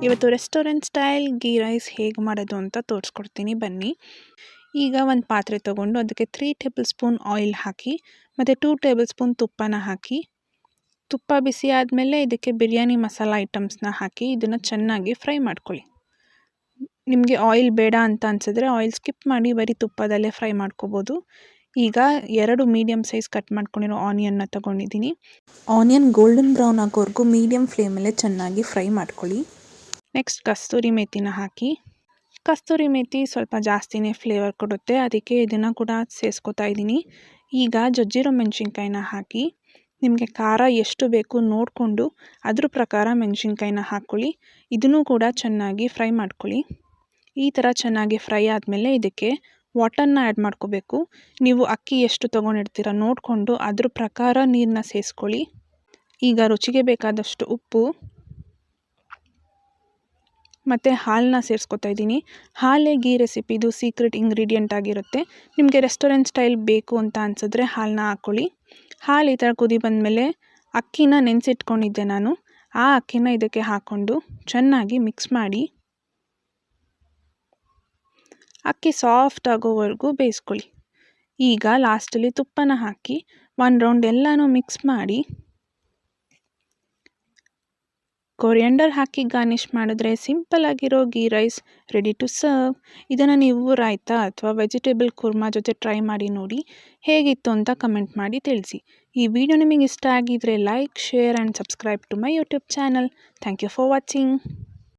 ಇವತ್ತು restaurant style ghee rice ಹೇಗೆ ಮಾಡೋದು ಅಂತ ತೋರಿಸ್ಕೊಡ್ತೀನಿ ಬನ್ನಿ. ಈಗ ಒಂದು ಪಾತ್ರೆ ತೊಗೊಂಡು ಅದಕ್ಕೆ 3 ಟೇಬಲ್ ಸ್ಪೂನ್ ಆಯಿಲ್ ಹಾಕಿ ಮತ್ತು 2 ಟೇಬಲ್ ಸ್ಪೂನ್ ತುಪ್ಪನ ಹಾಕಿ, ತುಪ್ಪ ಬಿಸಿ ಆದಮೇಲೆ ಇದಕ್ಕೆ ಬಿರಿಯಾನಿ ಮಸಾಲ ಐಟಮ್ಸ್ನ ಹಾಕಿ ಇದನ್ನು ಚೆನ್ನಾಗಿ ಫ್ರೈ ಮಾಡ್ಕೊಳ್ಳಿ. ನಿಮಗೆ ಆಯಿಲ್ ಬೇಡ ಅಂತ ಅನಿಸಿದ್ರೆ ಆಯಿಲ್ ಸ್ಕಿಪ್ ಮಾಡಿ ಬರೀ ತುಪ್ಪದಲ್ಲೇ ಫ್ರೈ ಮಾಡ್ಕೋಬೋದು. ಈಗ 2 ಮೀಡಿಯಮ್ ಸೈಜ್ ಕಟ್ ಮಾಡ್ಕೊಂಡಿರೋ ಆನಿಯನ್ನ ತೊಗೊಂಡಿದ್ದೀನಿ. ಆನಿಯನ್ ಗೋಲ್ಡನ್ ಬ್ರೌನ್ ಆಗೋವರೆಗೂ ಮೀಡಿಯಮ್ ಫ್ಲೇಮಲ್ಲೇ ಚೆನ್ನಾಗಿ ಫ್ರೈ ಮಾಡ್ಕೊಳ್ಳಿ. ನೆಕ್ಸ್ಟ್ ಕಸ್ತೂರಿ ಮೇಥಿನ ಹಾಕಿ. ಕಸ್ತೂರಿ ಮೇಥಿ ಸ್ವಲ್ಪ ಜಾಸ್ತಿನೇ ಫ್ಲೇವರ್ ಕೊಡುತ್ತೆ, ಅದಕ್ಕೆ ಇದನ್ನು ಕೂಡ ಸೇರಿಸ್ಕೊತಾ ಇದ್ದೀನಿ. ಈಗ ಜಜ್ಜಿರೋ ಮೆಣಸಿನ್ಕಾಯಿನ ಹಾಕಿ, ನಿಮಗೆ ಖಾರ ಎಷ್ಟು ಬೇಕು ನೋಡಿಕೊಂಡು ಅದ್ರ ಪ್ರಕಾರ ಮೆಣಸಿನ್ಕಾಯಿನ ಹಾಕ್ಕೊಳ್ಳಿ. ಇದನ್ನು ಕೂಡ ಚೆನ್ನಾಗಿ ಫ್ರೈ ಮಾಡ್ಕೊಳ್ಳಿ. ಈ ಥರ ಚೆನ್ನಾಗಿ ಫ್ರೈ ಆದಮೇಲೆ ಇದಕ್ಕೆ ವಾಟರ್ನ ಆ್ಯಡ್ ಮಾಡ್ಕೋಬೇಕು. ನೀವು ಅಕ್ಕಿ ಎಷ್ಟು ತೊಗೊಂಡಿರ್ತೀರ ನೋಡಿಕೊಂಡು ಅದ್ರ ಪ್ರಕಾರ ನೀರನ್ನ ಸೇರಿಸ್ಕೊಳ್ಳಿ. ಈಗ ರುಚಿಗೆ ಬೇಕಾದಷ್ಟು ಉಪ್ಪು ಮತ್ತು ಹಾಲನ್ನ ಸೇರಿಸ್ಕೊತಾ ಇದ್ದೀನಿ. ಹಾಲೇ ಗೀ ರೆಸಿಪಿದು ಸೀಕ್ರೆಟ್ ಇಂಗ್ರೀಡಿಯೆಂಟ್ ಆಗಿರುತ್ತೆ. ನಿಮಗೆ ರೆಸ್ಟೋರೆಂಟ್ ಸ್ಟೈಲ್ ಬೇಕು ಅಂತ ಅನಿಸಿದ್ರೆ ಹಾಲನ್ನ ಹಾಕ್ಕೊಳ್ಳಿ. ಹಾಲು ಈ ಥರ ಕುದಿ ಬಂದಮೇಲೆ ಅಕ್ಕಿನ ನೆನೆಸಿಟ್ಕೊಂಡಿದ್ದೆ ನಾನು, ಆ ಅಕ್ಕಿನ ಇದಕ್ಕೆ ಹಾಕ್ಕೊಂಡು ಚೆನ್ನಾಗಿ ಮಿಕ್ಸ್ ಮಾಡಿ ಅಕ್ಕಿ ಸಾಫ್ಟ್ ಆಗೋವರೆಗೂ ಬೇಯಿಸ್ಕೊಳ್ಳಿ. ಈಗ ಲಾಸ್ಟಲ್ಲಿ ತುಪ್ಪನ ಹಾಕಿ 1 ರೌಂಡ್ ಎಲ್ಲನೂ ಮಿಕ್ಸ್ ಮಾಡಿ ಕೊರಿಯಂಡರ್ ಹಾಕಿ ಗಾರ್ನಿಷ್ ಮಾಡಿದ್ರೆ ಸಿಂಪಲ್ ಆಗಿರೋ ghee rice ready to serve. ಇದನ್ನು ನೀವು ರಾಯ್ತಾ ಅಥವಾ ವೆಜಿಟೇಬಲ್ ಕುರ್ಮಾ ಜೊತೆ ಟ್ರೈ ಮಾಡಿ ನೋಡಿ, ಹೇಗಿತ್ತು ಅಂತ ಕಮೆಂಟ್ ಮಾಡಿ ತಿಳಿಸಿ. ಈ ವಿಡಿಯೋ ನಿಮಗೆ ಇಷ್ಟ ಆಗಿದ್ರೆ like, share and subscribe to my YouTube channel. Thank you for watching.